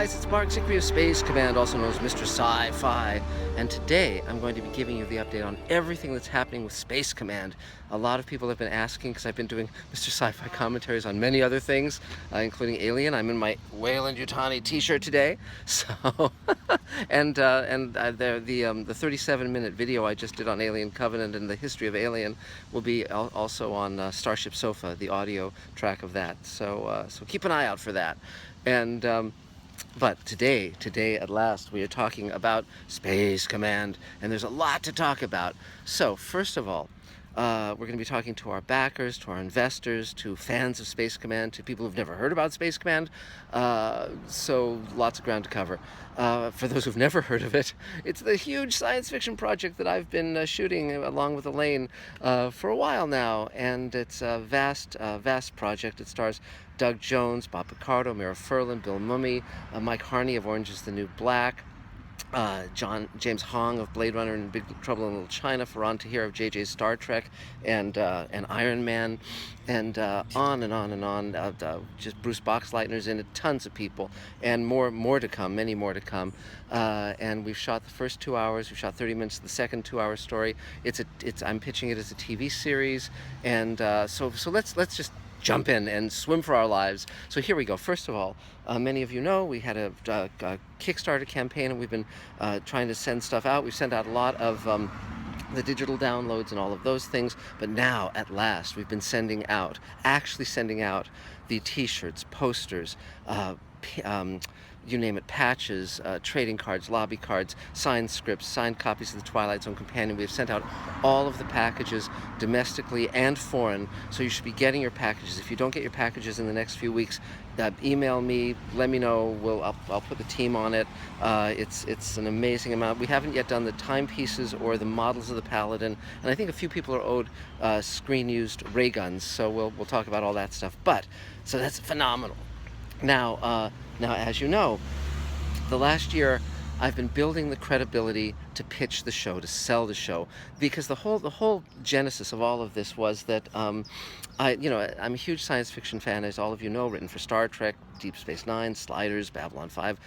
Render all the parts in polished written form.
guys, it's Mark Zickery of Space Command, also known as Mr. Sci-Fi, and today I'm going to be giving you the update on everything that's happening with Space Command. A lot of people have been asking, because I've been doing Mr. Sci-Fi commentaries on many other things, including Alien. I'm in my Weyland-Yutani t-shirt today, so and the 37-minute video I just did on Alien Covenant and the history of Alien will be also on Starship Sofa, the audio track of that. So keep an eye out for that. And but today at last, we are talking about Space Command, and there's a lot to talk about. So first of all, we're going to be talking to our backers, to our investors, to fans of Space Command, to people who've never heard about Space Command. So lots of ground to cover. For those who've never heard of it, it's the huge science fiction project that I've been shooting along with Elaine for a while now, and it's a vast project. It stars Doug Jones, Bob Picardo, Mira Furlan, Bill Mummy, Mike Harney of Orange is the New Black, James Hong of Blade Runner and Big Trouble in Little China, Ferran Tahir of JJ's Star Trek and Iron Man, and on and on and on. Just Bruce Boxleitner's in it, tons of people, and more to come, many more to come. And we've shot the first 2 hours. We've shot 30 minutes of the second 2-hour story. I'm pitching it as a TV series, and so let's just jump in and swim for our lives. So here we go. First of all, many of you know we had a Kickstarter campaign, and we've been trying to send stuff out. We've sent out a lot of the digital downloads and all of those things, but now at last we've been actually sending out the t-shirts, posters, you name it, patches, trading cards, lobby cards, signed scripts, signed copies of the Twilight Zone Companion. We have sent out all of the packages domestically and foreign, so you should be getting your packages. If you don't get your packages in the next few weeks, email me, let me know. I'll put the team on it. It's an amazing amount. We haven't yet done the timepieces or the models of the Paladin, and I think a few people are owed screen-used ray guns, so we'll talk about all that stuff. So that's phenomenal. Now, as you know, the last year I've been building the credibility to pitch the show, to sell the show, because the whole genesis of all of this was that I'm a huge science fiction fan, as all of you know, written for Star Trek, Deep Space Nine, Sliders, Babylon 5,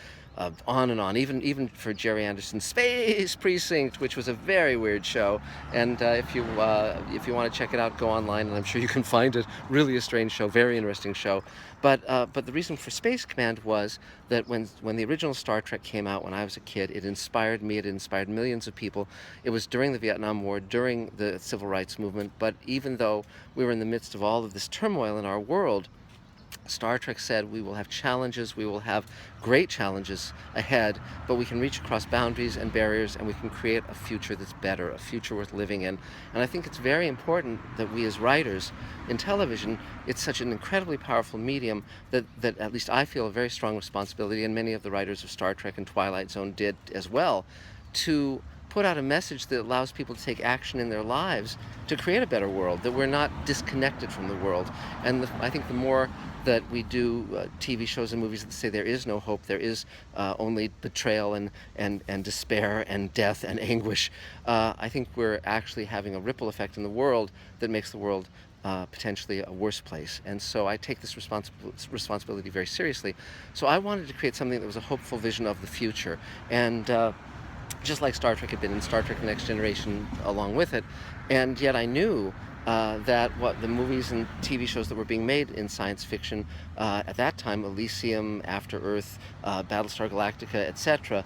on and on, even for Jerry Anderson's Space Precinct, which was a very weird show. And if you want to check it out, go online, and I'm sure you can find it. Really a strange show, very interesting show. But the reason for Space Command was that when the original Star Trek came out when I was a kid, it inspired me. It inspired millions of people. It was during the Vietnam War, during the Civil Rights Movement. But even though we were in the midst of all of this turmoil in our world, Star Trek said we will have challenges, we will have great challenges ahead, but we can reach across boundaries and barriers, and we can create a future that's better, a future worth living in. And I think it's very important that we as writers in television, it's such an incredibly powerful medium that at least I feel a very strong responsibility, and many of the writers of Star Trek and Twilight Zone did as well, to put out a message that allows people to take action in their lives to create a better world, that we're not disconnected from the world. And I think the more that we do TV shows and movies that say there is no hope, there is only betrayal and despair and death and anguish, I think we're actually having a ripple effect in the world that makes the world potentially a worse place. And so I take this responsibility very seriously. So I wanted to create something that was a hopeful vision of the future. And just like Star Trek had been, in Star Trek: The Next Generation along with it. And yet I knew that the movies and TV shows that were being made in science fiction at that time, Elysium, After Earth, Battlestar Galactica, etc.,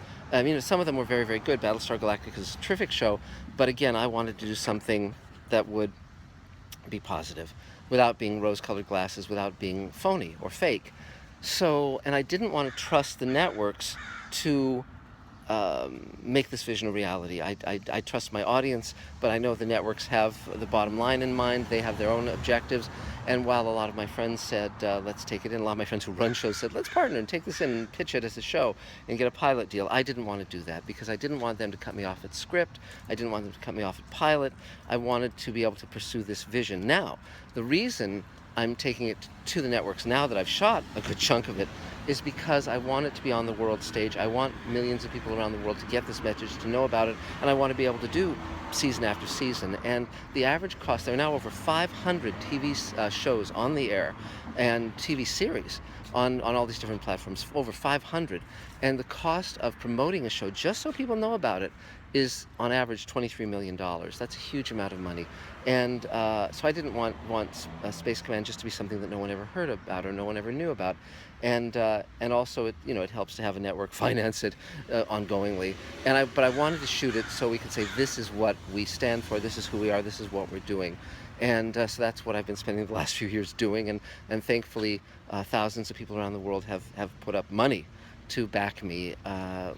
some of them were very, very good. Battlestar Galactica is a terrific show, but again, I wanted to do something that would be positive, without being rose-colored glasses, without being phony or fake. So, and I didn't want to trust the networks to make this vision a reality. I trust my audience, but I know the networks have the bottom line in mind. They have their own objectives. And while a lot of my friends said, let's take it in, a lot of my friends who run shows said, let's partner and take this in and pitch it as a show and get a pilot deal, I didn't want to do that, because I didn't want them to cut me off at script. I didn't want them to cut me off at pilot. I wanted to be able to pursue this vision. Now, the reason I'm taking it to the networks now that I've shot a good chunk of it, is because I want it to be on the world stage. I want millions of people around the world to get this message, to know about it, and I want to be able to do season after season. And the average cost, there are now over 500 TV shows on the air and TV series on all these different platforms, over 500. And the cost of promoting a show, just so people know about it, is on average $23 million. That's a huge amount of money. And so I didn't want Space Command just to be something that no one ever heard about or no one ever knew about. And also it helps to have a network finance it ongoingly. But I wanted to shoot it so we could say, this is what we stand for, this is who we are, this is what we're doing. And so that's what I've been spending the last few years doing, and thankfully thousands of people around the world have put up money to back me.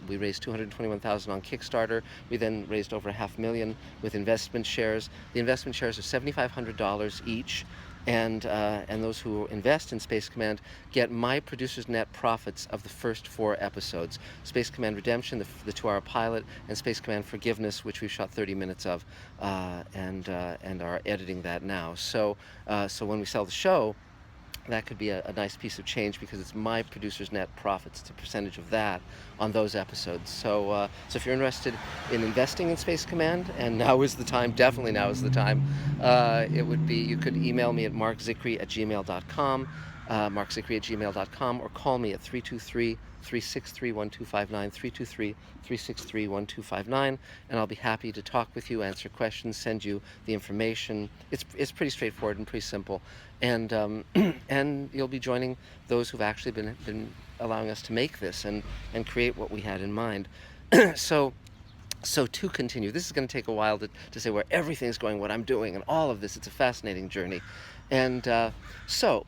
We raised $221,000 on Kickstarter. We then raised over $500,000 with investment shares. The investment shares are $7,500 each, and those who invest in Space Command get my producer's net profits of the first 4 episodes: Space Command Redemption, the 2-hour pilot, and Space Command Forgiveness, which we've shot 30 minutes of, and are editing that now. So when we sell the show, that could be a nice piece of change, because it's my producer's net profits. It's a percentage of that on those episodes. So if you're interested in investing in Space Command, and now is the time, definitely now is the time, you could email me at markzicree@gmail.com, markzicree@gmail.com, or call me at 323-363-1259, 323-363-1259, and I'll be happy to talk with you, answer questions, send you the information. It's pretty straightforward and pretty simple. And and you'll be joining those who've actually been allowing us to make this and create what we had in mind. So to continue, this is going to take a while to say where everything's going, what I'm doing, and all of this. It's a fascinating journey. And so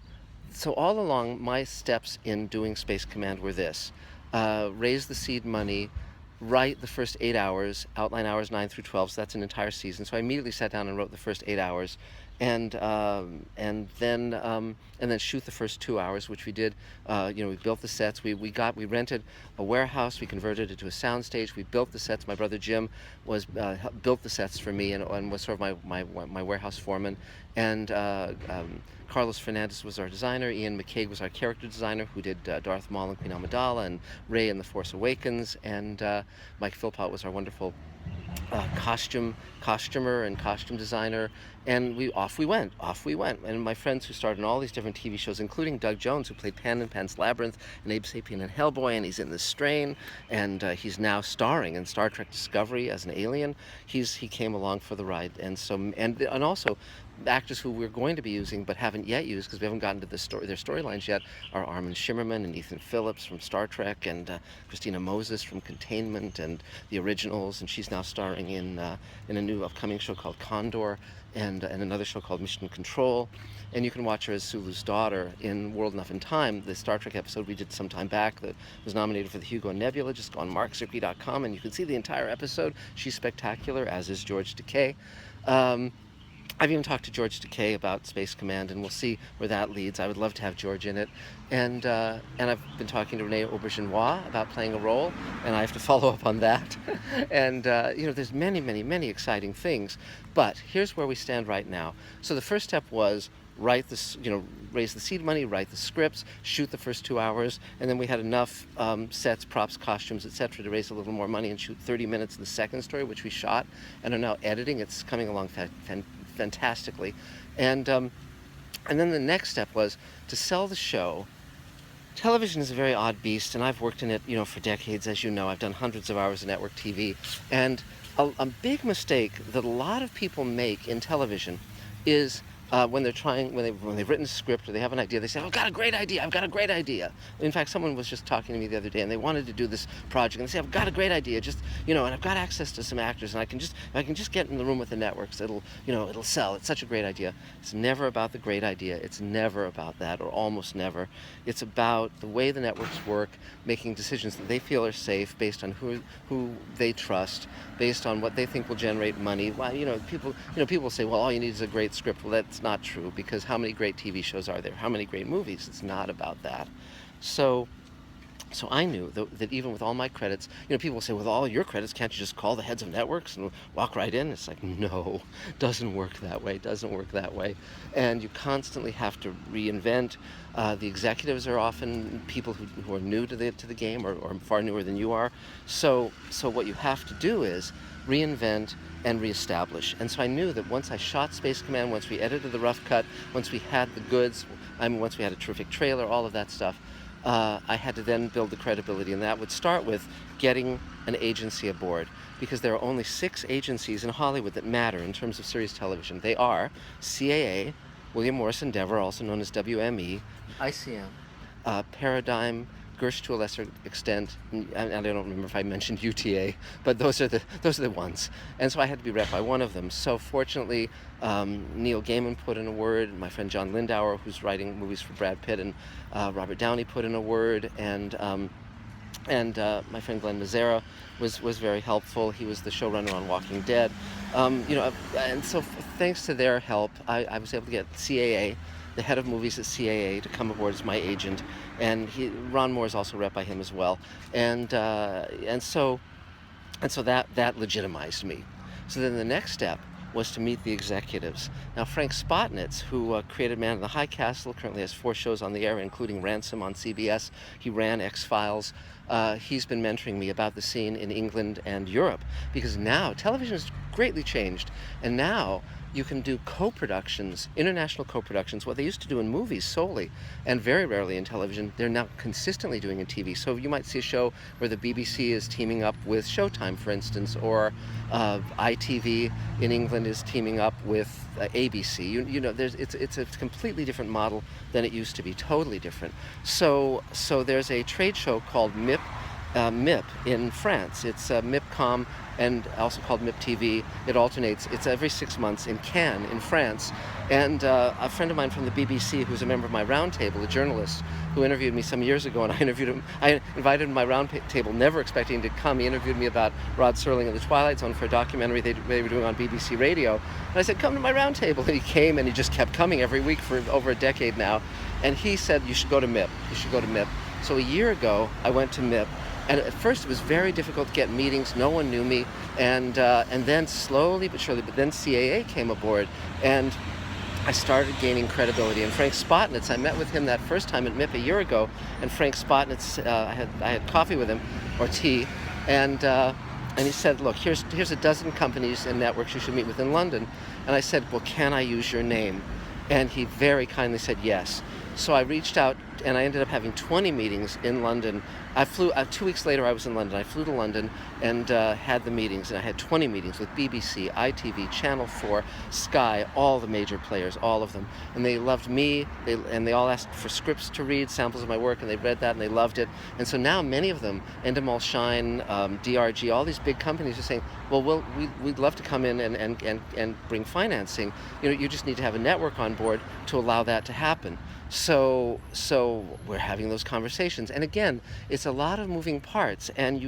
all along, my steps in doing Space Command were this: raise the seed money, write the first 8 hours, outline hours 9 through 12, so that's an entire season. So I immediately sat down and wrote the first 8 hours, and then shoot the first 2 hours, which we did. We built the sets. We rented a warehouse. We converted it to a soundstage. We built the sets. My brother Jim built the sets for me and was sort of my warehouse foreman. And Carlos Fernandez was our designer. Ian McCaig was our character designer, who did Darth Maul and Queen Amidala and Rey in The Force Awakens. And Mike Philpott was our wonderful costumer and costume designer. And off we went. And my friends who starred in all these different TV shows, including Doug Jones, who played Pan in Pan's Labyrinth and Abe Sapien in Hellboy, and he's in The Strain, and he's now starring in Star Trek Discovery as an alien. He came along for the ride. And also actors who we're going to be using but haven't yet used, because we haven't gotten to their storylines yet, are Armin Shimmerman and Ethan Phillips from Star Trek, and Christina Moses from Containment and The Originals, and she's now starring in a new upcoming show called Condor, and another show called Mission Control. And you can watch her as Sulu's daughter in World Enough in Time, the Star Trek episode we did some time back that was nominated for the Hugo Nebula. Just go on markzicree.com and you can see the entire episode. She's spectacular, as is George Takei. I've even talked to George Takei about Space Command, and we'll see where that leads. I would love to have George in it. And I've been talking to Renee Aubergenois about playing a role, and I have to follow up on that. And there's many, many, many exciting things. But here's where we stand right now. So the first step was raise the seed money, write the scripts, shoot the first 2 hours, and then we had enough sets, props, costumes, etc. to raise a little more money and shoot 30 minutes of the second story, which we shot and are now editing. It's coming along fantastically. And then the next step was to sell the show. Television is a very odd beast, and I've worked in it, for decades, as you know. I've done hundreds of hours of network TV, and a big mistake that a lot of people make in television is when they've written a script or they have an idea, they say, "Oh, I've got a great idea. In fact, someone was just talking to me the other day, and they wanted to do this project, and they say, "I've got a great idea, and I've got access to some actors, and I can just get in the room with the networks. It'll sell. It's such a great idea." It's never about the great idea. It's never about that, or almost never. It's about the way the networks work, making decisions that they feel are safe based on who they trust, based on what they think will generate money. Well, people say, "Well, all you need is a great script." Well, that's not true, because how many great TV shows are there? How many great movies? It's not about that. So So I knew that even with all my credits, people will say, with all your credits, can't you just call the heads of networks and walk right in? It's like, no, doesn't work that way, doesn't work that way. And you constantly have to reinvent. The executives are often people who are new to the game, or far newer than you are. So what you have to do is reinvent and reestablish. And so I knew that once I shot Space Command, once we edited the rough cut, once we had the goods, once we had a terrific trailer, all of that stuff, I had to then build the credibility, and that would start with getting an agency aboard, because there are only 6 agencies in Hollywood that matter in terms of series television. They are CAA, William Morris Endeavor, also known as WME, ICM, Paradigm, Gersh to a lesser extent, and I don't remember if I mentioned UTA, but those are the ones. And so I had to be rep by one of them. So fortunately, Neil Gaiman put in a word, my friend John Lindauer, who's writing movies for Brad Pitt, and Robert Downey put in a word, and my friend Glenn Mazzara was very helpful. He was the showrunner on Walking Dead. And so thanks to their help, I was able to get CAA, the head of movies at CAA, to come aboard as my agent, and Ron Moore is also rep by him as well, and so that legitimized me. So then the next step was to meet the executives. Now, Frank Spotnitz, who created Man in the High Castle, currently has 4 shows on the air, including Ransom on CBS. He ran X-Files. He's been mentoring me about the scene in England and Europe, because now television has greatly changed, and now you can do co-productions, international co-productions, what they used to do in movies solely, and very rarely in television, they're now consistently doing in TV. So you might see a show where the BBC is teaming up with Showtime, for instance, or ITV in England is teaming up with ABC. It's a completely different model than it used to be, totally different. So there's a trade show called MIP in France. It's MIPCOM, and also called MIP TV. It alternates. It's every 6 months in Cannes, in France. And a friend of mine from the BBC, who's a member of my roundtable, a journalist, who interviewed me some years ago, and I invited him to my roundtable, never expecting to come. He interviewed me about Rod Serling and the Twilight Zone for a documentary they were doing on BBC Radio. And I said, come to my roundtable. And he came, and he just kept coming every week for over a decade now. And he said, you should go to MIP. You should go to MIP. So a year ago, I went to MIP. And at first it was very difficult to get meetings. No one knew me. And then slowly but surely, but then CAA came aboard, and I started gaining credibility. And Frank Spotnitz, I met with him that first time at MIP a year ago, and Frank Spotnitz, I had coffee with him, or tea, and he said, look, here's a dozen companies and networks you should meet with in London. And I said, well, can I use your name? And he very kindly said yes. So I reached out, and I ended up having 20 meetings in London. I flew, 2 weeks later I was in London. I flew to London and had the meetings, and I had 20 meetings with BBC, ITV, Channel 4, Sky, all the major players, all of them. And they loved me, and they all asked for scripts to read, samples of my work, and they read that and they loved it. And so now many of them, Endemol Shine, DRG, all these big companies are saying, well, we'd love to come in and bring financing. You just need to have a network on board to allow that to happen. So we're having those conversations, and again, it's a lot of moving parts, and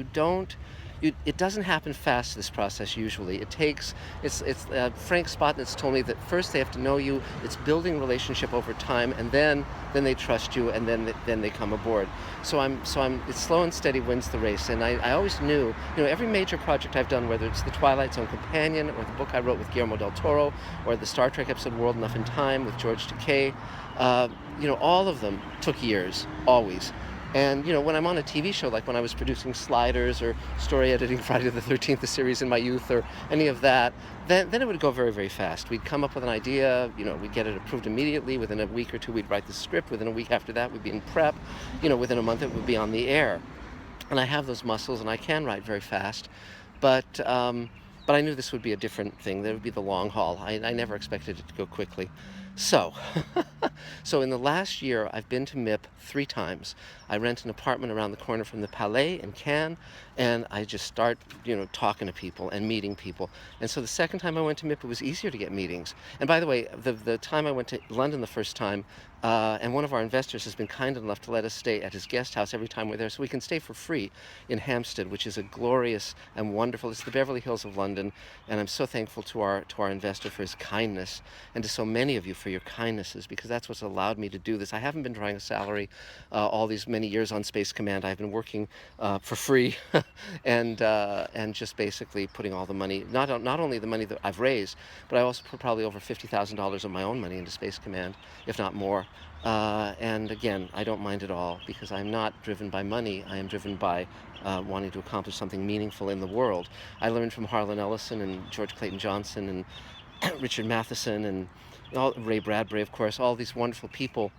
it doesn't happen fast, this process. Usually it takes, Frank Spotnitz told me that first they have to know you, it's building relationship over time, and then they trust you, and then they come aboard. So it's slow and steady wins the race. And I always knew, every major project I've done, whether it's the Twilight Zone Companion, or the book I wrote with Guillermo del Toro, or the Star Trek episode World Enough in Time with George Takei, all of them took years, always. And when I'm on a TV show, like when I was producing Sliders or story editing Friday the 13th, the series in my youth, or any of that, then it would go very, very fast. We'd come up with an idea, we'd get it approved immediately. Within a week or two, we'd write the script. Within a week after that, we'd be in prep. Within a month, it would be on the air. And I have those muscles, and I can write very fast. But I knew this would be a different thing. There would be the long haul. I never expected it to go quickly. So in the last year, I've been to MIP 3 times. I rent an apartment around the corner from the Palais in Cannes, and I just start, talking to people and meeting people. And so the second time I went to MIP, it was easier to get meetings. And by the way, the time I went to London the first time, And one of our investors has been kind enough to let us stay at his guest house every time we're there, so we can stay for free in Hampstead, which is a glorious and wonderful. It's the Beverly Hills of London, and I'm so thankful to our investor for his kindness, and to so many of you for your kindnesses, because that's what's allowed me to do this. I haven't been drawing a salary all these many years on Space Command. I've been working for free, and just basically putting all the money, not only the money that I've raised, but I also put probably over $50,000 of my own money into Space Command, if not more. And again, I don't mind at all, because I'm not driven by money. I am driven by wanting to accomplish something meaningful in the world. I learned from Harlan Ellison and George Clayton Johnson and Richard Matheson and Ray Bradbury, of course, all these wonderful people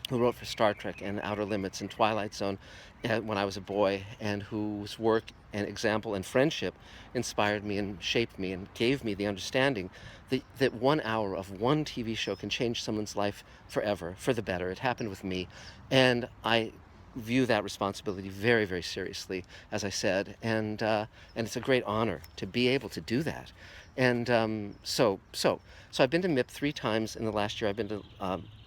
who wrote for Star Trek and Outer Limits and Twilight Zone when I was a boy, and whose work and example and friendship inspired me and shaped me and gave me the understanding that 1 hour of one TV show can change someone's life forever, for the better. It happened with me, and I view that responsibility very, very seriously, as I said, and it's a great honor to be able to do that. And so I've been to MIP 3 times in the last year. I've been to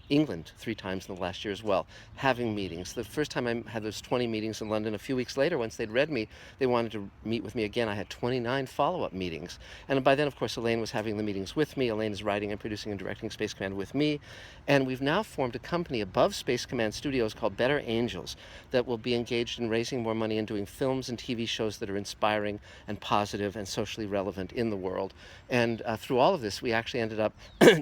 England 3 times in the last year as well, having meetings. The first time I had those 20 meetings in London, a few weeks later, once they'd read me, they wanted to meet with me again. I had 29 follow-up meetings. And by then, of course, Elaine was having the meetings with me. Elaine is writing and producing and directing Space Command with me. And we've now formed a company above Space Command Studios called Better Angels that will be engaged in raising more money and doing films and TV shows that are inspiring and positive and socially relevant in the world. And through all of this, we actually ended up,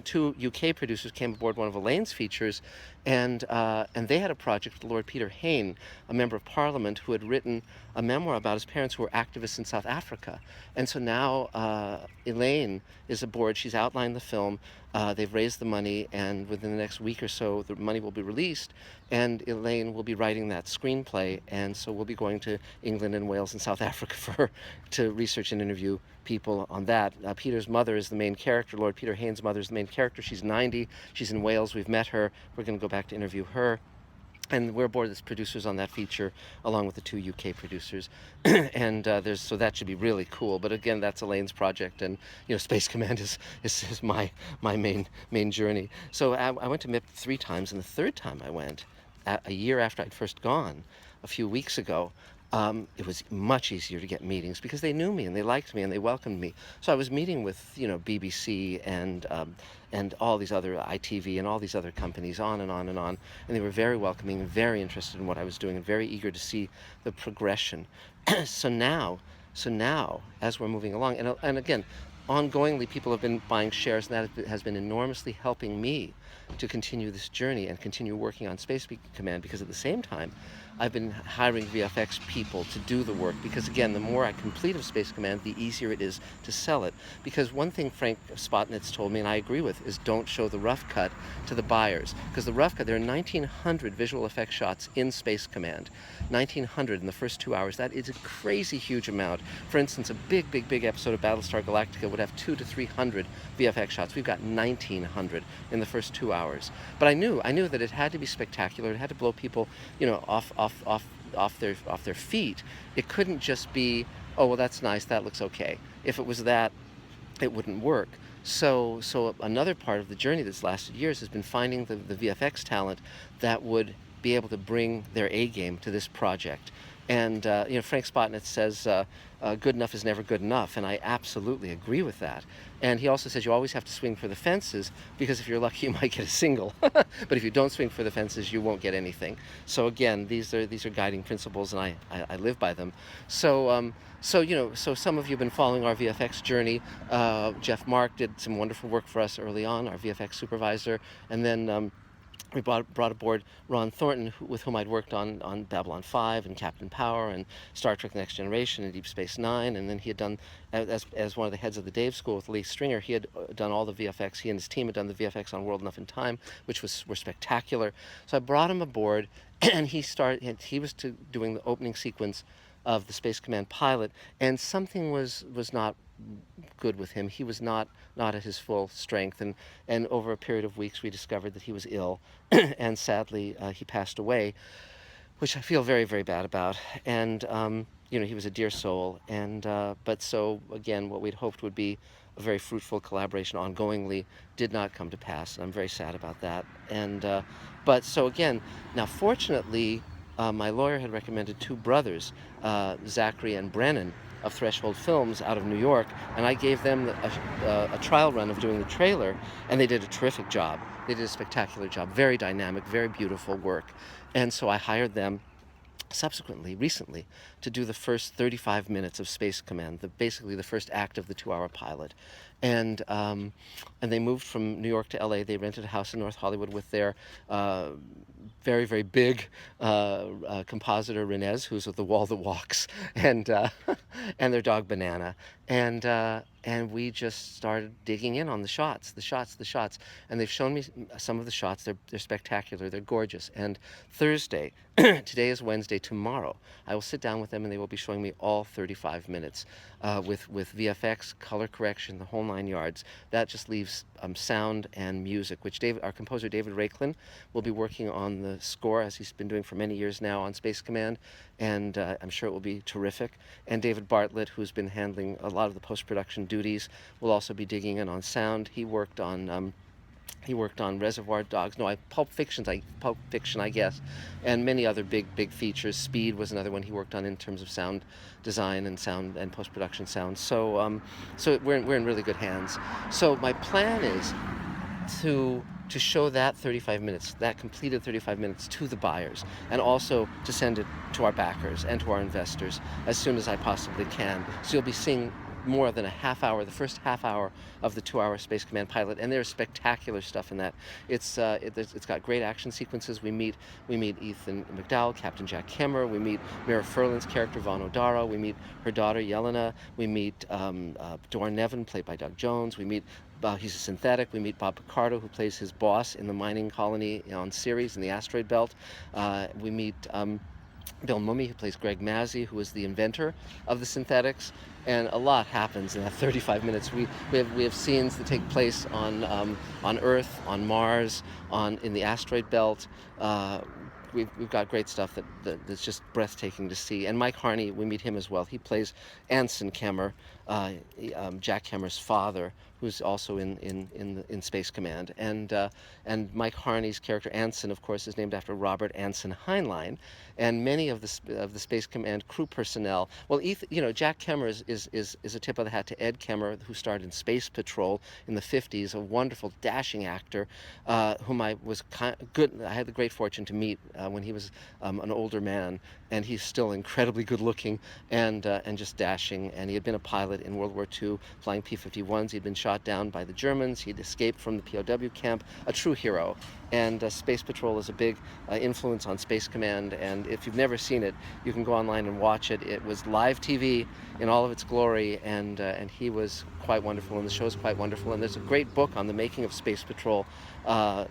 2 UK producers came aboard one of Elaine's features, and they had a project with Lord Peter Hain, a member of Parliament, who had written a memoir about his parents who were activists in South Africa. And so now Elaine is aboard. She's outlined the film. They've raised the money, and within the next week or so, the money will be released, and Elaine will be writing that screenplay. And so we'll be going to England and Wales and South Africa to research and interview people on that. Peter's mother is the main character. Lord Peter Hain's mother is the main character. She's 90. She's in Wales. We've met her. We're going to go back to interview her. And we're aboard as producers on that feature, along with the 2 UK producers, and so that should be really cool. But again, that's Elaine's project, and Space Command is my main journey. So I went to MIP 3 times, and the 3rd time I went, a year after I'd first gone, a few weeks ago. It was much easier to get meetings because they knew me and they liked me and they welcomed me. So I was meeting with BBC and all these other ITV and all these other companies, on and on and on, and they were very welcoming and very interested in what I was doing and very eager to see the progression. So now, as we're moving along, and again, ongoingly, people have been buying shares, and that has been enormously helping me to continue this journey and continue working on Space Command, because at the same time, I've been hiring VFX people to do the work, because again, the more I complete of Space Command, the easier it is to sell it. Because one thing Frank Spotnitz told me, and I agree with, is don't show the rough cut to the buyers. Because the rough cut, there are 1,900 visual effects shots in Space Command. 1,900 in the first 2 hours. That is a crazy huge amount. For instance, a big episode of Battlestar Galactica would have 200 to 300 VFX shots. We've got 1,900 in the first 2 hours. But I knew that it had to be spectacular. It had to blow people, off their feet. It couldn't just be, oh, well, that's nice, that looks okay. If it was that, it wouldn't work. So another part of the journey that's lasted years has been finding the VFX talent that would be able to bring their A game to this project. And Frank Spotnitz says good enough is never good enough, and I absolutely agree with that. And he also says you always have to swing for the fences, because if you're lucky, you might get a single. But if you don't swing for the fences, you won't get anything. So again, these are guiding principles, and I live by them. So some of you have been following our VFX journey. Jeff Mark did some wonderful work for us early on, our VFX supervisor, and then we brought aboard Ron Thornton, with whom I'd worked on Babylon 5 and Captain Power and Star Trek Next Generation and Deep Space Nine, and then he had done, as one of the heads of the Dave School with Lee Stringer, he had done all the VFX. He and his team had done the VFX on World Enough in Time, which were spectacular. So I brought him aboard, and he was doing the opening sequence of the Space Command pilot, and something was not good with him. He was not at his full strength, and over a period of weeks we discovered that he was ill, and sadly he passed away, which I feel very, very bad about. And he was a dear soul, and but so again, what we'd hoped would be a very fruitful collaboration ongoingly did not come to pass, and I'm very sad about that. And but so again, now fortunately, my lawyer had recommended two brothers, Zachary and Brennan of Threshold Films out of New York, and I gave them a trial run of doing the trailer, and they did a terrific job. They did a spectacular job, very dynamic, very beautiful work. And so I hired them subsequently, recently, to do the first 35 minutes of Space Command, basically the first act of the 2-hour pilot. And they moved from New York to LA. They rented a house in North Hollywood with their very, very big compositor Renez, who's with The Wall That Walks, and and their dog Banana. And we just started digging in on the shots. And they've shown me some of the shots. They're spectacular. They're gorgeous. And Thursday, today is Wednesday, tomorrow, I will sit down with them and they will be showing me all 35 minutes with VFX, color correction, the whole 9 yards. That just leaves sound and music, which our composer David Raiklin will be working on the score, as he's been doing for many years now on Space Command, and I'm sure it will be terrific. And David Bartlett, who's been handling a lot of the post-production duties, will also be digging in on sound. He worked on Reservoir Dogs, Pulp Fiction, I guess, and many other big features. Speed was another one he worked on in terms of sound design and sound and post-production sound. So we're in really good hands. So my plan is to show that 35 minutes, that completed 35 minutes, to the buyers, and also to send it to our backers and to our investors as soon as I possibly can. So you'll be seeing more than a half hour, the first half hour of the 2-hour Space Command pilot, and there's spectacular stuff in that. It's got great action sequences. We meet Ethan McDowell, Captain Jack Kemmer. We meet Mira Furlan's character Vaughn O'Dara. We meet her daughter Yelena. We meet Dorn Nevin, played by Doug Jones. We meet he's a synthetic. We meet Bob Picardo, who plays his boss in the mining colony on Ceres in the asteroid belt. We meet Bill Mummy, who plays Greg Mazzy, who is the inventor of the synthetics, and a lot happens in that 35 minutes. We have scenes that take place on Earth, on Mars, in the asteroid belt. We've got great stuff that's just breathtaking to see. And Mike Harney, we meet him as well. He plays Anson Kemmer, Jack Kemmer's father, who's also in Space Command. And Mike Harney's character Anson, of course, is named after Robert Anson Heinlein. And many of the Space Command crew personnel. Well, Jack Kemmer is a tip of the hat to Ed Kemmer, who starred in Space Patrol in the 50s, a wonderful, dashing actor, whom I had the great fortune to meet when he was an older man, and he's still incredibly good looking and just dashing. And he had been a pilot in World War II, flying P-51s. He'd been shot down by the Germans. He'd escaped from the POW camp, a true hero. And Space Patrol is a big influence on Space Command, and if you've never seen it, you can go online and watch it. It was live TV in all of its glory, and he was quite wonderful, and the show is quite wonderful. And there's a great book on the making of Space Patrol by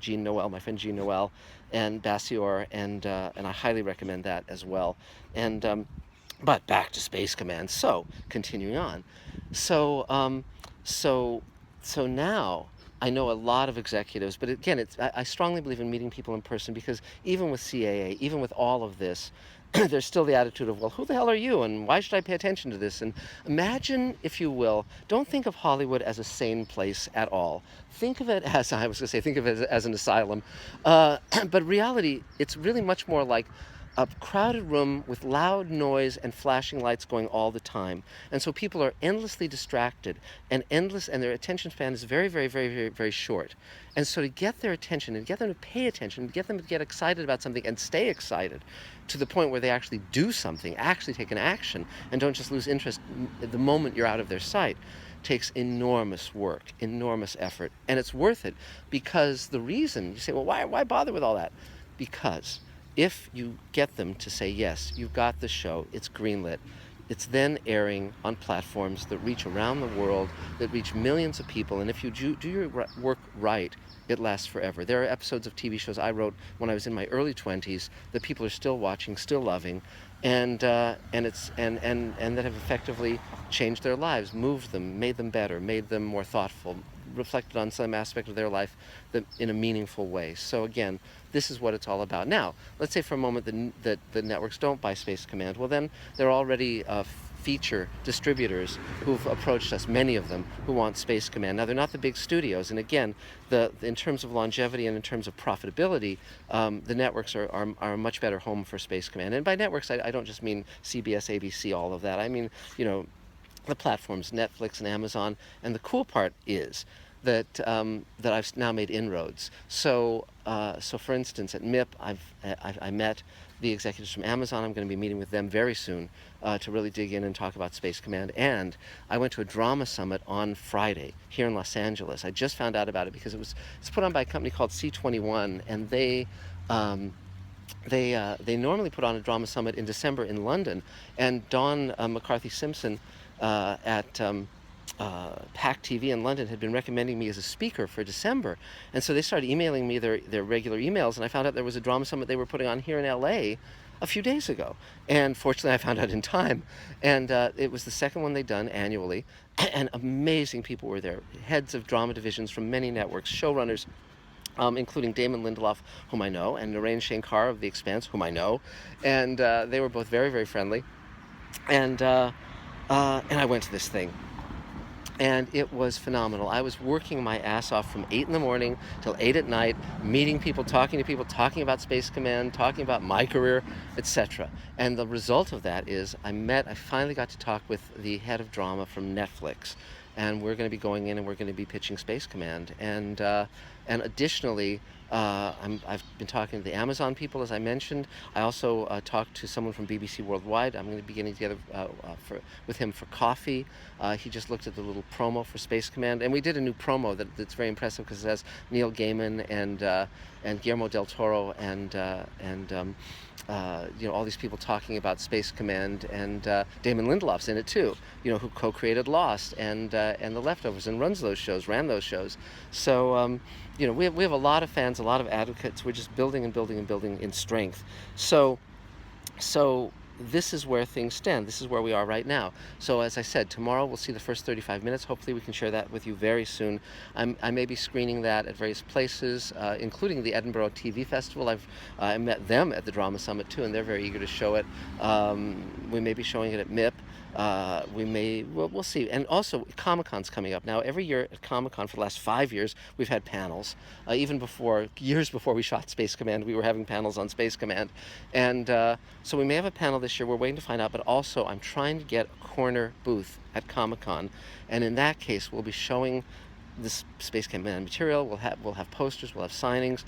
Jean Noel, my friend Jean Noel, and Bassior, and I highly recommend that as well. And but back to Space Command. So continuing on, so now I know a lot of executives, but again, I strongly believe in meeting people in person, because even with CAA, even with all of this, there's still the attitude of, well, who the hell are you, and why should I pay attention to this? And imagine, if you will, don't think of Hollywood as a sane place at all. Think of it as, think of it as an asylum. But reality, it's really much more like a crowded room with loud noise and flashing lights going all the time. And so people are endlessly distracted and their attention span is very, very, very, very, very short. And so to get their attention and get them to pay attention, to get them to get excited about something and stay excited to the point where they actually do something, actually take an action, and don't just lose interest the moment you're out of their sight, takes enormous work, enormous effort. And it's worth it, because the reason, you say, well, why bother with all that? Because if you get them to say, yes, you've got the show, it's greenlit, it's then airing on platforms that reach around the world, that reach millions of people, and if you do your work right, it lasts forever. There are episodes of TV shows I wrote when I was in my early 20s that people are still watching, still loving, and that have effectively changed their lives, moved them, made them better, made them more thoughtful, reflected on some aspect of their life in a meaningful way. So again, this is what it's all about. Now, let's say for a moment that the networks don't buy Space Command. Well, then they're already feature distributors who've approached us, many of them, who want Space Command. Now, they're not the big studios, and again, in terms of longevity and in terms of profitability, the networks are a much better home for Space Command. And by networks, I don't just mean CBS, ABC, all of that. I mean, the platforms, Netflix and Amazon. And the cool part is that I've now made inroads. So for instance, at MIP, I met the executives from Amazon. I'm going to be meeting with them very soon to really dig in and talk about Space Command. And I went to a drama summit on Friday here in Los Angeles. I just found out about it because it's put on by a company called C21, and they normally put on a drama summit in December in London. And Dawn McCarthy Simpson at PAC TV in London had been recommending me as a speaker for December. And so they started emailing me their regular emails, and I found out there was a drama summit they were putting on here in LA a few days ago. And fortunately I found out in time. And it was the second one they'd done annually, and amazing people were there. Heads of drama divisions from many networks, showrunners, including Damon Lindelof, whom I know, and Narain Shankar of The Expanse, whom I know. And they were both very, very friendly. And I went to this thing, and it was phenomenal. I was working my ass off from 8 in the morning till 8 at night, meeting people, talking to people, talking about Space Command, talking about my career, etc. And the result of that is I finally got to talk with the head of drama from Netflix, and we're going to be going in and we're going to be pitching Space Command. And additionally, I've been talking to the Amazon people, as I mentioned. I also talked to someone from BBC Worldwide. I'm going to be getting together with him for coffee. He just looked at the little promo for Space Command, and we did a new promo that's very impressive because it has Neil Gaiman and Guillermo del Toro and all these people talking about Space Command, and Damon Lindelof's in it too, who co-created Lost and The Leftovers and ran those shows. So we have a lot of fans, a lot of advocates. We're just building and building and building in strength. So this is where things stand. This is where we are right now. So as I said, tomorrow we'll see the first 35 minutes. Hopefully we can share that with you very soon. I may be screening that at various places, including the Edinburgh TV Festival. I met them at the Drama Summit too, and they're very eager to show it. We may be showing it at MIP. We'll see. And also, Comic-Con's coming up. Now, every year at Comic-Con for the last 5 years, we've had panels. Even years before we shot Space Command, we were having panels on Space Command. And so we may have a panel this year. We're waiting to find out. But also, I'm trying to get a corner booth at Comic-Con. And in that case, we'll be showing this Space Command material. We'll have posters. We'll have signings.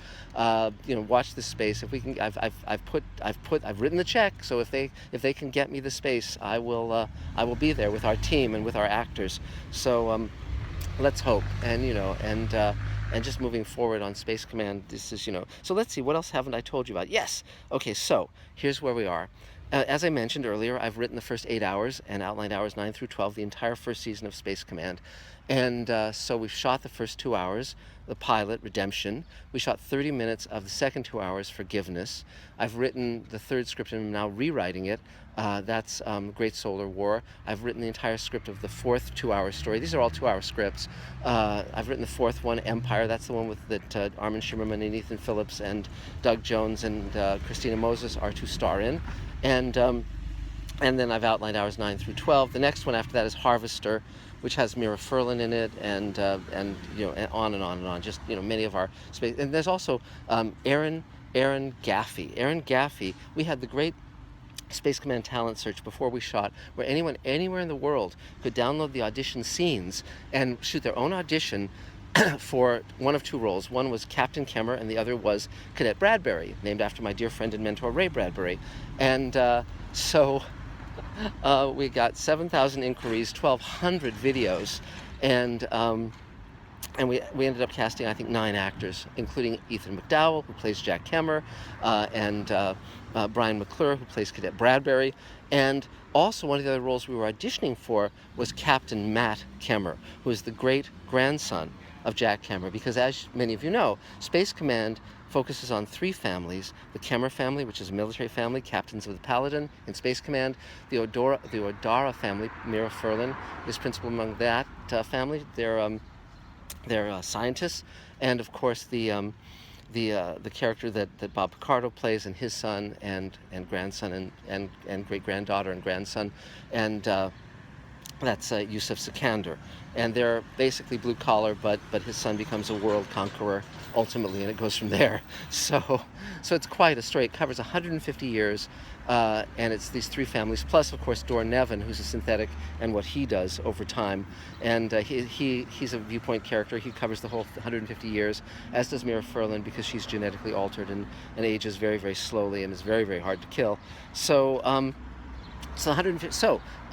Watch this space. If we can, I've written the check. So if they can get me the space, I will be there with our team and with our actors. So let's hope. And just moving forward on Space Command. This is So let's see. What else haven't I told you about? Yes. Okay. So here's where we are. As I mentioned earlier, I've written the first 8 hours and outlined hours 9 through 12, the entire first season of Space Command. And so we've shot the first 2 hours, the pilot, Redemption. We shot 30 minutes of the second 2 hours, Forgiveness. I've written the third script and I'm now rewriting it. That's Great Solar War. I've written the entire script of the fourth 2-hour story. These are all 2-hour scripts. I've written the fourth one, Empire. That's the one that Armin Shimmerman and Ethan Phillips and Doug Jones and Christina Moses are to star in. And then I've outlined hours 9 through 12. The next one after that is Harvester, which has Mira Furlan in it, and on and on and on. Just many of our space. And there's also Aaron Gaffey. Aaron Gaffey. We had the great Space Command talent search before we shot, where anyone anywhere in the world could download the audition scenes and shoot their own audition for one of two roles. One was Captain Kemmer, and the other was Cadet Bradbury, named after my dear friend and mentor Ray Bradbury. And so we got 7,000 inquiries, 1,200 videos, and we ended up casting, I think, 9 actors, including Ethan McDowell, who plays Jack Kemmer, and Brian McClure, who plays Cadet Bradbury. And also, one of the other roles we were auditioning for was Captain Matt Kemmer, who is the great-grandson of Jack Kemmer, because as many of you know, Space Command focuses on 3 families: the Kemmer family, which is a military family, captains of the Paladin in Space Command; the Odara family, Mira Furlan is principal among that family. They're scientists, and of course the the character that Bob Picardo plays, and his son and grandson and great granddaughter and grandson, and that's Yusuf Sikander, and they're basically blue collar, but his son becomes a world conqueror ultimately, and it goes from there. So it's quite a story. It covers 150 years, and it's these three families, plus of course Dor Nevin, who's a synthetic, and what he does over time, and he's a viewpoint character. He covers the whole 150 years, as does Mira Furlan, because she's genetically altered and ages very, very slowly and is very, very hard to kill. So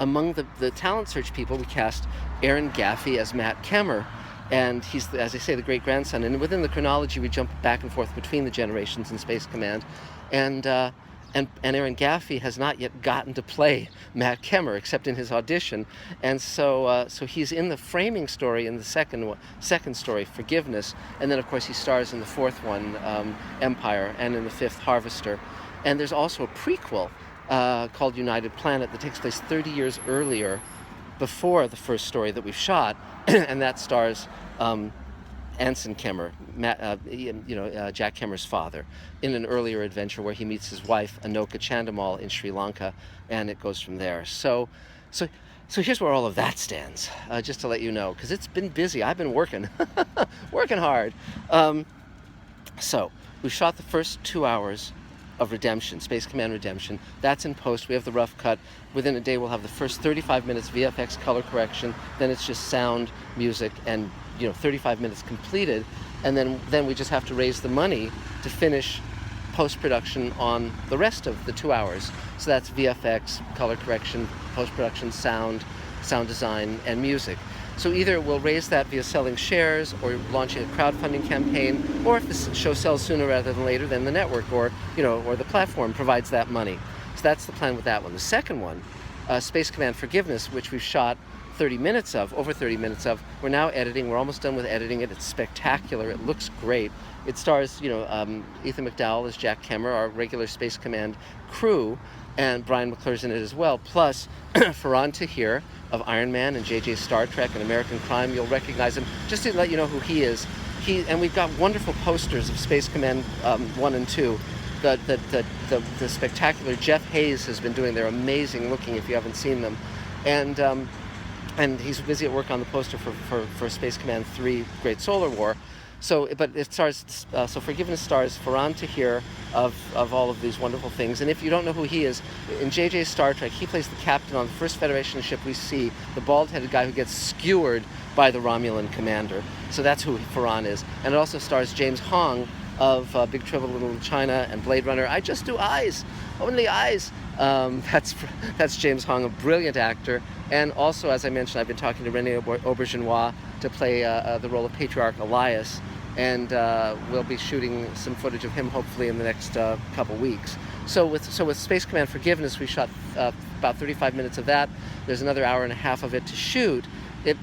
among the talent search people, we cast Aaron Gaffey as Matt Kemmer, and he's, as I say, the great grandson. And within the chronology, we jump back and forth between the generations in Space Command, and Aaron Gaffey has not yet gotten to play Matt Kemmer except in his audition, and so he's in the framing story in the second story, Forgiveness, and then of course he stars in the fourth one, Empire, and in the fifth, Harvester. And there's also a prequel called United Planet that takes place 30 years earlier, before the first story that we've shot, and that stars Anson Kemmer, Jack Kemmer's father, in an earlier adventure where he meets his wife Anoka Chandamal in Sri Lanka, and it goes from there. So here's where all of that stands, just to let you know, because it's been busy. I've been working hard. So we shot the first 2 hours of Redemption, Space Command Redemption. That's in post. We have the rough cut. Within a day, we'll have the first 35 minutes VFX color correction. Then it's just sound, music, and 35 minutes completed. And then we just have to raise the money to finish post-production on the rest of the 2 hours. So that's VFX, color correction, post-production, sound design, and music. So either we'll raise that via selling shares, or launching a crowdfunding campaign, or if the show sells sooner rather than later, then the network or the platform provides that money. So that's the plan with that one. The second one, Space Command Forgiveness, which we've shot over 30 minutes of. We're now editing. We're almost done with editing it. It's spectacular. It looks great. It stars, Ethan McDowell as Jack Kemmer, our regular Space Command crew, and Brian McClure's in it as well, plus Farhan Tahir of Iron Man and JJ Star Trek and American Crime. You'll recognize him, just to let you know who he is. And we've got wonderful posters of Space Command 1 and 2. The spectacular Jeff Hayes has been doing. They're amazing looking if you haven't seen them. And he's busy at work on the poster for Space Command 3 Great Solar War. But it stars, Forgiveness stars Farhan Tahir of all of these wonderful things. And if you don't know who he is, in JJ's Star Trek, he plays the captain on the first Federation ship we see, the bald-headed guy who gets skewered by the Romulan commander. So that's who Farhan is. And it also stars James Hong of Big Trouble in Little China and Blade Runner. I just do eyes, only eyes. That's James Hong, a brilliant actor. And also, as I mentioned, I've been talking to René Aubergenois to play the role of Patriarch Elias, and we'll be shooting some footage of him hopefully in the next couple weeks. So with Space Command Forgiveness, we shot about 35 minutes of that. There's another hour and a half of it to shoot. The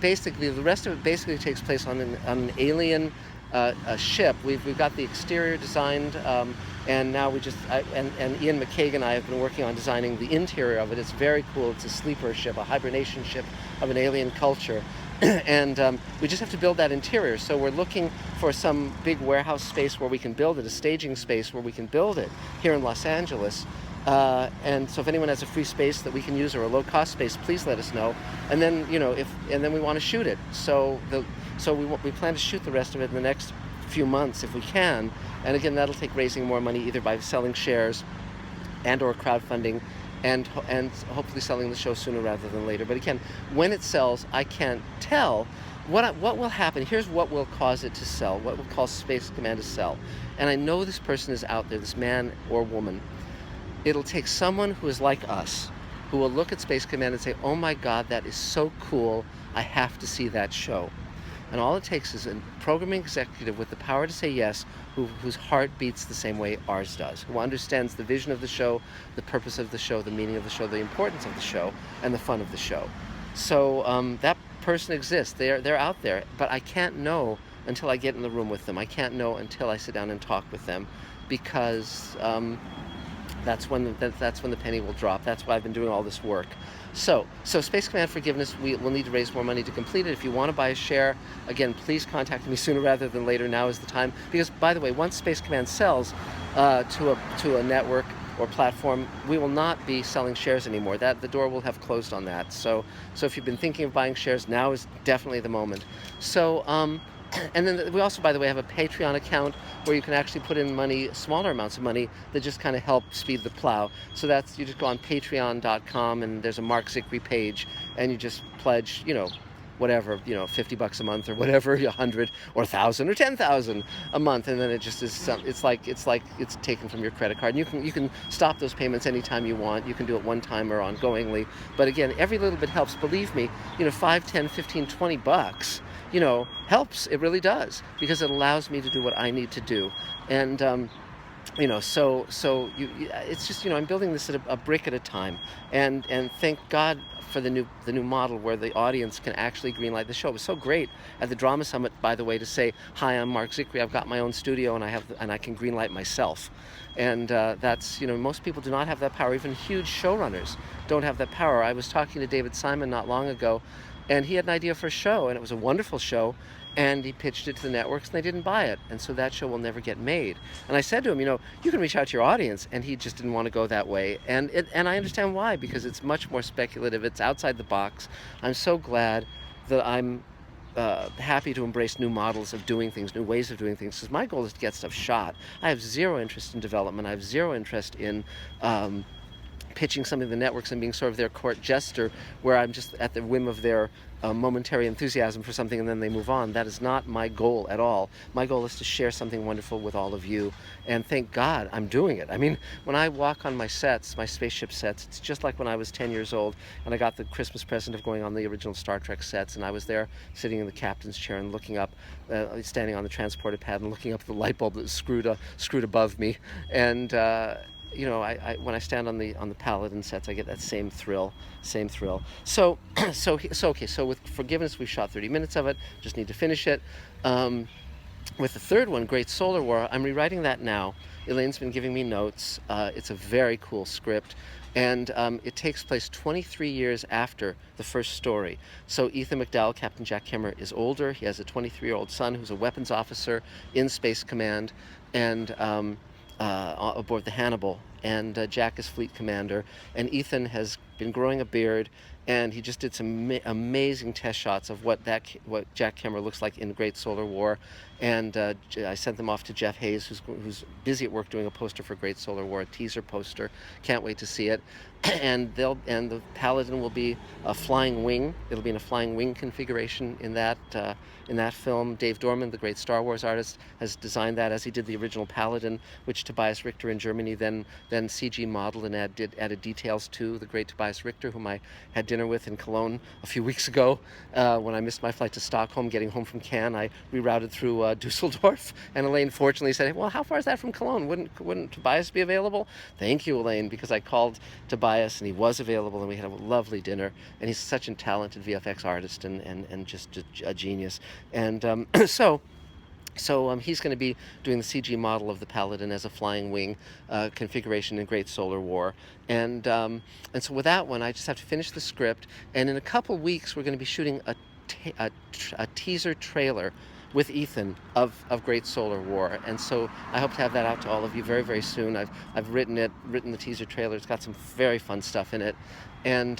rest of it basically takes place on an alien ship. We've got the exterior designed, and now and Ian McKagan and I have been working on designing the interior of it. It's very cool. It's a sleeper ship, a hibernation ship of an alien culture. And we just have to build that interior. So we're looking for some big warehouse space where we can build it, a staging space where we can build it here in Los Angeles. And so if anyone has a free space that we can use, or a low-cost space, please let us know. And then then we want to shoot it. So we plan to shoot the rest of it in the next few months if we can. And again, that'll take raising more money either by selling shares and or crowdfunding, and hopefully selling the show sooner rather than later. But again, when it sells, I can't tell what will happen. Here's what will cause it to sell, what will cause Space Command to sell. And I know this person is out there, this man or woman. It'll take someone who is like us, who will look at Space Command and say, oh my God, that is so cool, I have to see that show. And all it takes is a programming executive with the power to say yes, whose heart beats the same way ours does, who understands the vision of the show, the purpose of the show, the meaning of the show, the importance of the show, and the fun of the show. So that person exists. They're out there, but I can't know until I get in the room with them. I can't know until I sit down and talk with them, because That's when the penny will drop. That's why I've been doing all this work. So Space Command Forgiveness, we will need to raise more money to complete it. If you want to buy a share, again, please contact me sooner rather than later. Now is the time. Because, by the way, once Space Command sells to a network or platform, we will not be selling shares anymore. The door will have closed on that. So if you've been thinking of buying shares, now is definitely the moment. So and then we also, by the way, have a Patreon account where you can actually put in money, smaller amounts of money, that just kind of help speed the plow. So you just go on patreon.com, and there's a Mark Zickrey page, and you just pledge, whatever, $50 a month or whatever, 100 or 1,000 or 10,000 a month, and then it just is. It's like it's taken from your credit card. And you can stop those payments anytime you want. You can do it one time or ongoingly. But again, every little bit helps. Believe me, 5, 10, 15, $20, helps. It really does, because it allows me to do what I need to do. And it's just, I'm building this at a brick at a time, and thank God for the new model where the audience can actually greenlight the show. It was so great at the Drama Summit, by the way, to say, "Hi, I'm Mark Zickrey. I've got my own studio, and I can greenlight myself." And that's, most people do not have that power. Even huge showrunners don't have that power. I was talking to David Simon not long ago, and he had an idea for a show, and it was a wonderful show. And he pitched it to the networks, and they didn't buy it. And so that show will never get made. And I said to him, you can reach out to your audience. And he just didn't want to go that way. And I understand why, because it's much more speculative. It's outside the box. I'm so glad that I'm happy to embrace new models of doing things, new ways of doing things, because my goal is to get stuff shot. I have zero interest in development. I have zero interest in pitching something to the networks and being sort of their court jester, where I'm just at the whim of their momentary enthusiasm for something and then they move on. That is not my goal at all. My goal is to share something wonderful with all of you, and thank God I'm doing it. I mean, when I walk on my sets, my spaceship sets, it's just like when I was 10 years old and I got the Christmas present of going on the original Star Trek sets, and I was there sitting in the captain's chair and looking up, standing on the transporter pad and looking up at the light bulb that was screwed above me. And when I stand on the Paladin sets, I get that same thrill. So with Forgiveness, we've shot 30 minutes of it. Just need to finish it. With the third one, Great Solar War, I'm rewriting that now. Elaine's been giving me notes. It's a very cool script, and it takes place 23 years after the first story. So Ethan McDowell, Captain Jack Kemmer, is older. He has a 23-year-old son who's a weapons officer in Space Command, and aboard the Hannibal, and Jack is fleet commander, and Ethan has been growing a beard, and he just did some amazing test shots of what Jack Kemmer looks like in Great Solar War, and I sent them off to Jeff Hayes, who's busy at work doing a poster for Great Solar War, a teaser poster. Can't wait to see it. And the Paladin will be a flying wing. It'll be in a flying wing configuration in that film. Dave Dorman, the great Star Wars artist, has designed that, as he did the original Paladin, which Tobias Richter in Germany then CG modeled and added details to. The great Tobias Richter, whom I had dinner with in Cologne a few weeks ago. When I missed my flight to Stockholm, getting home from Cannes, I rerouted through Dusseldorf, and Elaine fortunately said, "Well, how far is that from Cologne? Wouldn't Tobias be available?" Thank you, Elaine, because I called Tobias and he was available, and we had a lovely dinner. And he's such a talented VFX artist and just a genius. And so he's going to be doing the CG model of the Paladin as a flying wing configuration in Great Solar War. And so with that one, I just have to finish the script. And in a couple weeks, we're going to be shooting a teaser trailer with Ethan of Great Solar War. And so I hope to have that out to all of you very, very soon. I've written the teaser trailer. It's got some very fun stuff in it. And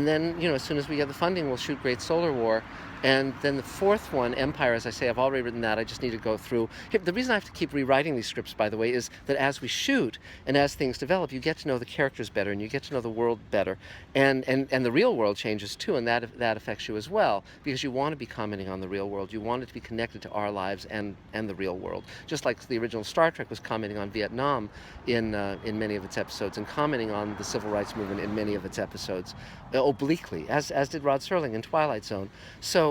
then, as soon as we get the funding, we'll shoot Great Solar War. And then the fourth one, Empire, as I say, I've already written that. I just need to go through. The reason I have to keep rewriting these scripts, by the way, is that as we shoot and as things develop, you get to know the characters better and you get to know the world better. And the real world changes too, and that affects you as well, because you want to be commenting on the real world. You want it to be connected to our lives and the real world. Just like the original Star Trek was commenting on Vietnam in many of its episodes, and commenting on the civil rights movement in many of its episodes, obliquely, as did Rod Serling in Twilight Zone. So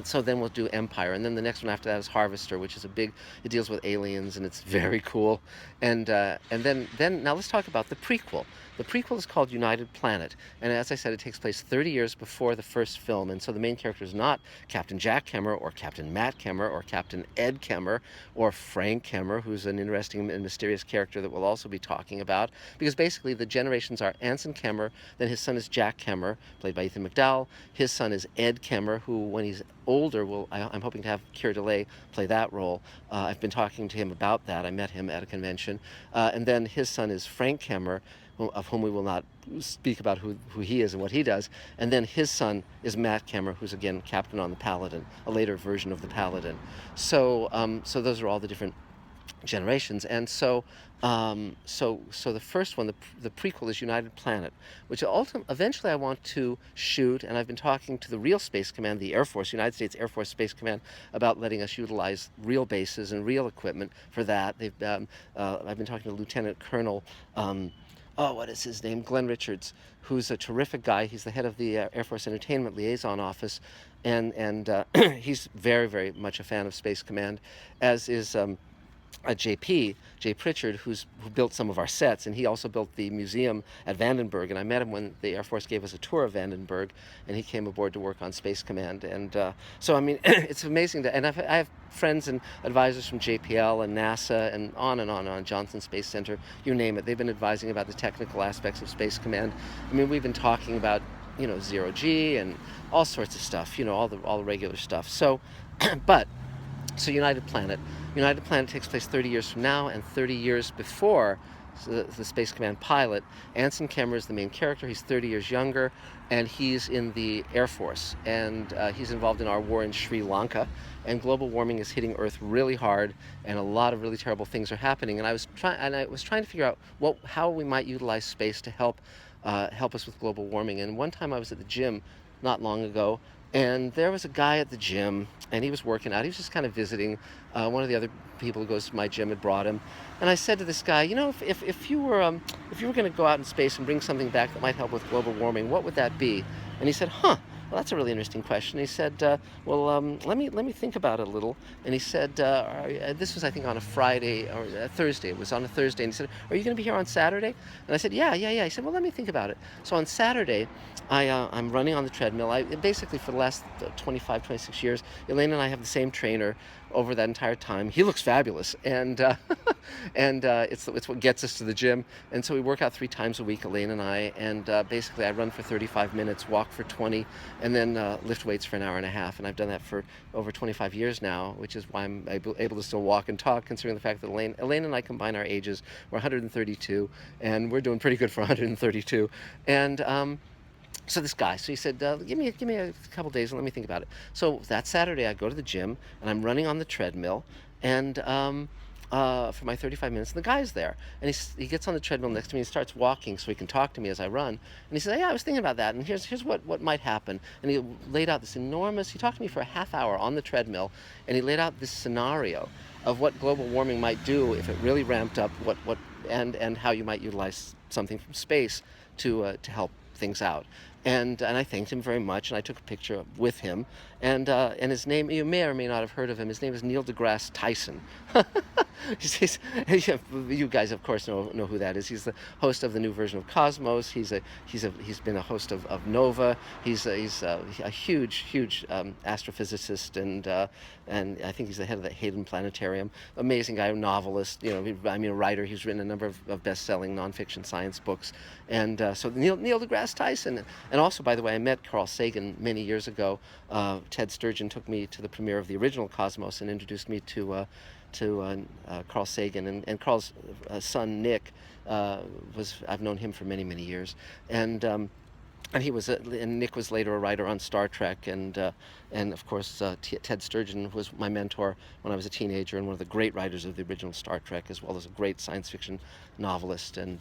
So then we'll do Empire, and then the next one after that is Harvester, which is it deals with aliens, and it's very cool. And then now let's talk about the prequel. The prequel is called United Planet, and as I said, it takes place 30 years before the first film, and so the main character is not Captain Jack Kemmer, or Captain Matt Kemmer, or Captain Ed Kemmer, or Frank Kemmer, who's an interesting and mysterious character that we'll also be talking about, because basically the generations are Anson Kemmer, then his son is Jack Kemmer, played by Ethan McDowell, his son is Ed Kemmer, who when he's older I'm hoping to have Keira DeLay play that role. I've been talking to him about that. I met him at a convention. And then his son is Frank Kemmer, of whom we will not speak about who he is and what he does. And then his son is Matt Kemmer, who's again captain on the Paladin, a later version of the Paladin. So those are all the different generations. And so the first one, the prequel, is United Planet, which eventually I want to shoot, and I've been talking to the real Space Command, the Air Force, United States Air Force Space Command, about letting us utilize real bases and real equipment for that. I've been talking to Lieutenant Colonel what is his name? Glenn Richards, who's a terrific guy. He's the head of the Air Force Entertainment Liaison Office, and he's very, very much a fan of Space Command, as is Jay Pritchard, who built some of our sets, and he also built the museum at Vandenberg. And I met him when the Air Force gave us a tour of Vandenberg, and he came aboard to work on Space Command. And so, I mean, it's amazing and I have friends and advisors from JPL and NASA and on and on and on, Johnson Space Center, you name it. They've been advising about the technical aspects of Space Command. I mean, we've been talking about, zero G and all sorts of stuff, all the regular stuff. So, So United Planet takes place 30 years from now, and 30 years before the Space Command pilot. Anson Kemmer is the main character. He's 30 years younger, and he's in the Air Force, and he's involved in our war in Sri Lanka, and global warming is hitting Earth really hard, and a lot of really terrible things are happening. And I was trying to figure out how we might utilize space to help us with global warming. And one time I was at the gym not long ago, and there was a guy at the gym, and he was working out. He was just kind of visiting. One of the other people who goes to my gym had brought him. And I said to this guy, if you were going to go out in space and bring something back that might help with global warming, what would that be? And he said, well, that's a really interesting question. He said, let me think about it a little. And he said, this was, I think, on a Friday or a Thursday. It was on a Thursday. And he said, are you going to be here on Saturday? And I said, yeah. He said, well, let me think about it. So on Saturday, I'm running on the treadmill. Basically, for the last 25, 26 years, Elaine and I have the same trainer over that entire time. He looks fabulous, and it's what gets us to the gym. And so we work out 3 times a week, Elaine and I, and basically I run for 35 minutes, walk for 20, and then lift weights for an hour and a half. And I've done that for over 25 years now, which is why I'm able to still walk and talk, considering the fact that Elaine and I combine our ages. We're 132, and we're doing pretty good for 132. And so this guy, he said, give me a couple days and let me think about it. So that Saturday I go to the gym, and I'm running on the treadmill, and for my 35 minutes, and the guy's there, and he gets on the treadmill next to me and starts walking so he can talk to me as I run. And he said, yeah, I was thinking about that, and here's what might happen. And he laid out he talked to me for a half hour on the treadmill, and he laid out this scenario of what global warming might do if it really ramped up, and how you might utilize something from space to help things out. And I thanked him very much, and I took a picture with him. And his name, you may or may not have heard of him. His name is Neil deGrasse Tyson. You guys, of course, know who that is. He's the host of the new version of Cosmos. He's been a host of Nova. He's a huge astrophysicist, and I think he's the head of the Hayden Planetarium. Amazing guy, novelist. A writer. He's written a number of best-selling nonfiction science books. And so Neil deGrasse Tyson. And also, by the way, I met Carl Sagan many years ago. Ted Sturgeon took me to the premiere of the original Cosmos and introduced me to Carl Sagan, and Carl's son Nick I've known him for many years, and Nick was later a writer on Star Trek, and of course Ted Sturgeon was my mentor when I was a teenager, and one of the great writers of the original Star Trek, as well as a great science fiction novelist and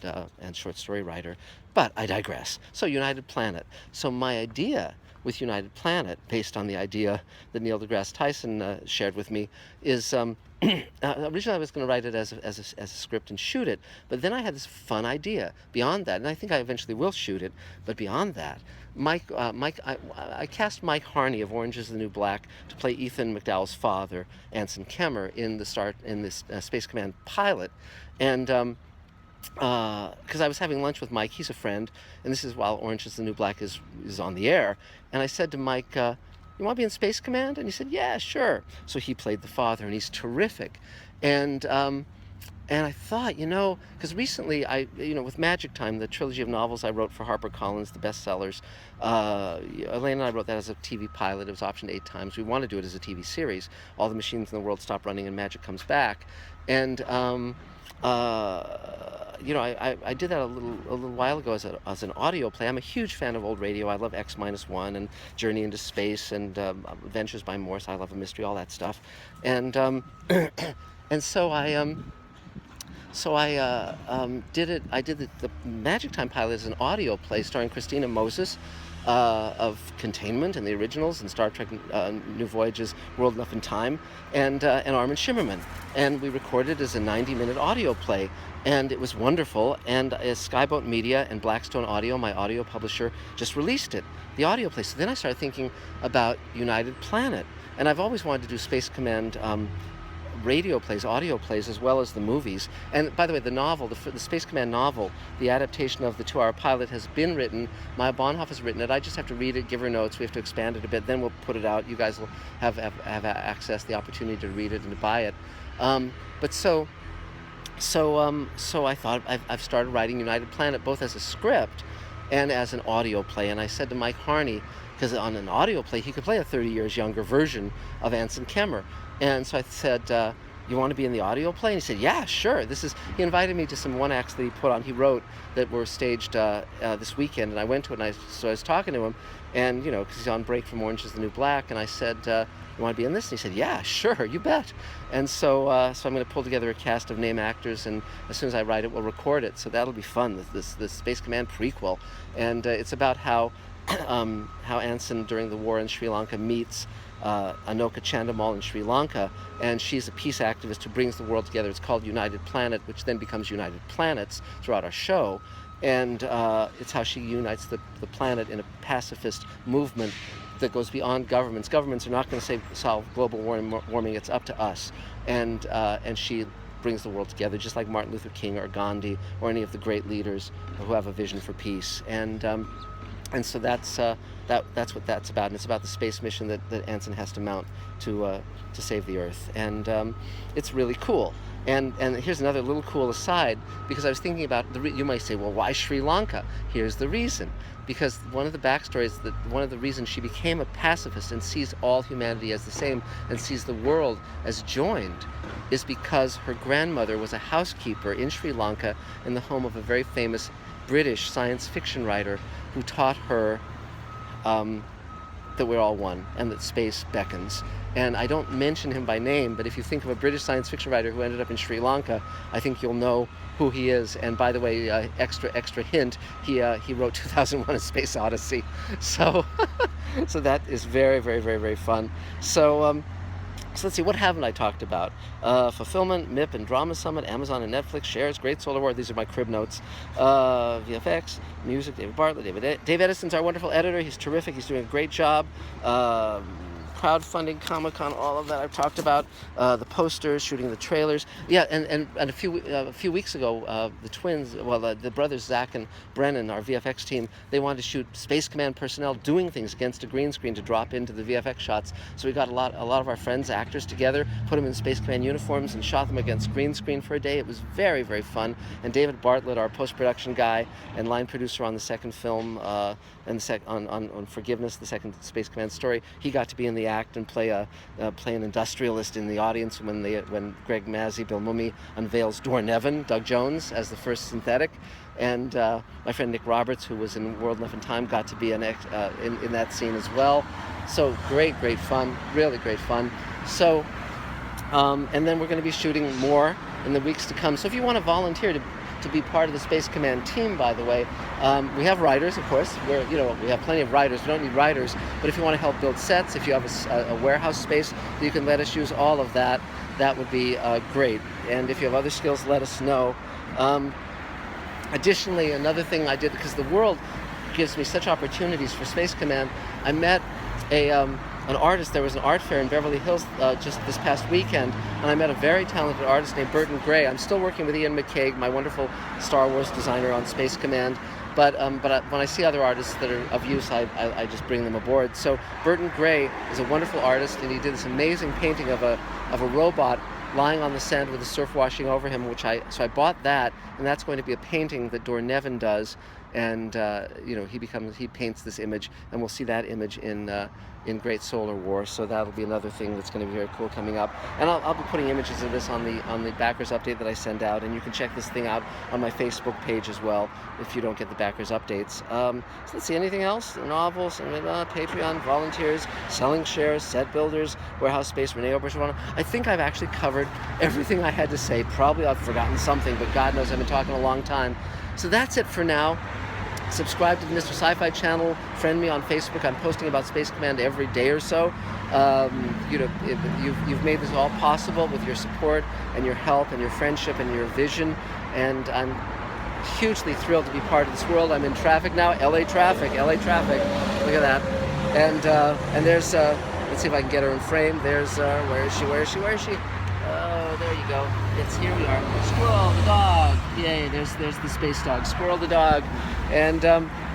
short story writer. But I digress. So United Planet. So my idea with United Planet, based on the idea that Neil deGrasse Tyson shared with me, is originally I was going to write it as a script and shoot it, but then I had this fun idea beyond that, and I think I eventually will shoot it, but beyond that, I cast Mike Harney of Orange Is the New Black to play Ethan McDowell's father, Anson Kemmer, in this Space Command pilot, and because I was having lunch with Mike, he's a friend, and this is while Orange Is the New Black is on the air, and I said to Mike, "You want to be in Space Command?" And he said, "Yeah, sure." So he played the father, and he's terrific, and I thought, because recently with Magic Time, the trilogy of novels I wrote for HarperCollins, the bestsellers, Elaine and I wrote that as a TV pilot. It was optioned 8 times. We want to do it as a TV series. All the machines in the world stop running and magic comes back. And, I did that a little while ago as an audio play. I'm a huge fan of old radio. I love X-1 and Journey into Space and Adventures by Morse. I love a mystery, all that stuff. And, and so I did it. I did the Magic Time pilot as an audio play starring Christina Moses of Containment and the originals and Star Trek New Voyages, World Enough in Time, and Armin Shimmerman. And we recorded as a 90-minute audio play, and it was wonderful. And Skyboat Media and Blackstone Audio, my audio publisher, just released it, the audio play. So then I started thinking about United Planet, and I've always wanted to do Space Command radio plays, audio plays, as well as the movies. And by the way, the novel, the Space Command novel, the adaptation of the 2-hour pilot has been written. Maya Bonhoff has written it. I just have to read it, give her notes. We have to expand it a bit. Then we'll put it out. You guys will have access, the opportunity to read it and to buy it. So I thought I've started writing United Planet both as a script and as an audio play. And I said to Mike Harney, because on an audio play he could play a 30 years younger version of Anson Kemmer. And so I said, "You want to be in the audio play?" And he said, "Yeah, sure." He invited me to some one-acts that he put on, he wrote, that were staged this weekend, and I went to it, and I was talking to him, and, because he's on break from Orange Is the New Black, and I said, "You want to be in this?" And he said, "Yeah, sure, you bet." And so I'm going to pull together a cast of name actors, and as soon as I write it, we'll record it, so that'll be fun, this Space Command prequel. And it's about how Anson, during the war in Sri Lanka, meets Anoka Chandamal in Sri Lanka, and she's a peace activist who brings the world together. It's called United Planet, which then becomes United Planets throughout our show, and it's how she unites the planet in a pacifist movement that goes beyond governments. Governments are not going to solve global warming. It's up to us, and she brings the world together, just like Martin Luther King or Gandhi or any of the great leaders who have a vision for peace. And so that's what that's about, and it's about the space mission that Anson has to mount to save the Earth, and it's really cool. And here's another little cool aside, because I was thinking about you might say, well, why Sri Lanka? Here's the reason. Because one of the backstories, one of the reasons she became a pacifist and sees all humanity as the same and sees the world as joined, is because her grandmother was a housekeeper in Sri Lanka in the home of a very famous British science fiction writer who taught her that we're all one and that space beckons. And I don't mention him by name, but if you think of a British science fiction writer who ended up in Sri Lanka, I think you'll know who he is. And by the way, extra hint, he wrote 2001: A Space Odyssey. So so that is very, very, very, very fun. So let's see, what haven't I talked about? Fulfillment, MIP and Drama Summit, Amazon and Netflix, shares, Great Solar War. These are my crib notes. VFX, music, David Bartlett. Dave Edison's our wonderful editor. He's terrific. He's doing a great job. Crowdfunding, Comic-Con, all of that I've talked about. The posters, shooting the trailers. Yeah, and a few weeks ago, the twins, the brothers Zach and Brennan, our VFX team, they wanted to shoot Space Command personnel doing things against a green screen to drop into the VFX shots. So we got a lot of our friends, actors, together, put them in Space Command uniforms and shot them against green screen for a day. It was very, very fun. And David Bartlett, our post-production guy and line producer on the second film, on Forgiveness, the second Space Command story, he got to be in the act and play an industrialist in the audience when Greg Mazzy, Bill Mummy unveils Dornevan, Doug Jones, as the first synthetic. And my friend Nick Roberts, who was in World Enough in Time, got to be in that scene as well. So great fun, really great fun. So, and then we're going to be shooting more in the weeks to come. So if you want to volunteer to be part of the Space Command team, by the way, we have writers, of course. We have plenty of writers. We don't need writers, but if you want to help build sets, if you have a warehouse space that you can let us use, all of that, that would be great. And if you have other skills, let us know. Additionally, another thing I did, because the world gives me such opportunities for Space Command. I met an artist. There was an art fair in Beverly Hills just this past weekend, and I met a very talented artist named Burton Gray. I'm still working with Ian McCaig, my wonderful Star Wars designer, on Space Command. But when I see other artists that are of use, I just bring them aboard. So Burton Gray is a wonderful artist, and he did this amazing painting of a robot lying on the sand with the surf washing over him, so I bought that, and that's going to be a painting that Dor Nevin does, and he paints this image, and we'll see that image in Great Solar War. So that'll be another thing that's going to be very cool coming up, and I'll be putting images of this on the backers update that I send out, and you can check this thing out on my Facebook page as well if you don't get the backers updates. So let's see, anything else? Novels, Patreon, volunteers, selling shares, set builders, warehouse space, Renee Oberschwana. I think I've actually covered everything I had to say. Probably I've forgotten something, but God knows I've been talking a long time. So that's it for now. Subscribe to the Mr. Sci-Fi channel. Friend me on Facebook. I'm posting about Space Command every day or so. You've made this all possible with your support and your help and your friendship and your vision. And I'm hugely thrilled to be part of this world. I'm in traffic now. LA traffic. Look at that. And there's let's see if I can get her in frame. There's where is she? Oh, there you go. Here we are. Squirrel the dog. Yay, there's the space dog. Squirrel the dog. And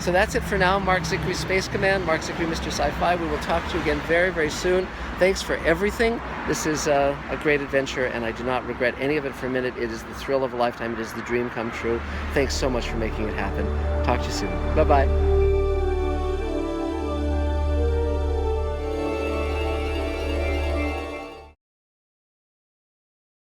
so that's it for now. Mark Zickery, Space Command. Mark Zickery, Mr. Sci-Fi. We will talk to you again very, very soon. Thanks for everything. This is a great adventure, and I do not regret any of it for a minute. It is the thrill of a lifetime. It is the dream come true. Thanks so much for making it happen. Talk to you soon. Bye-bye.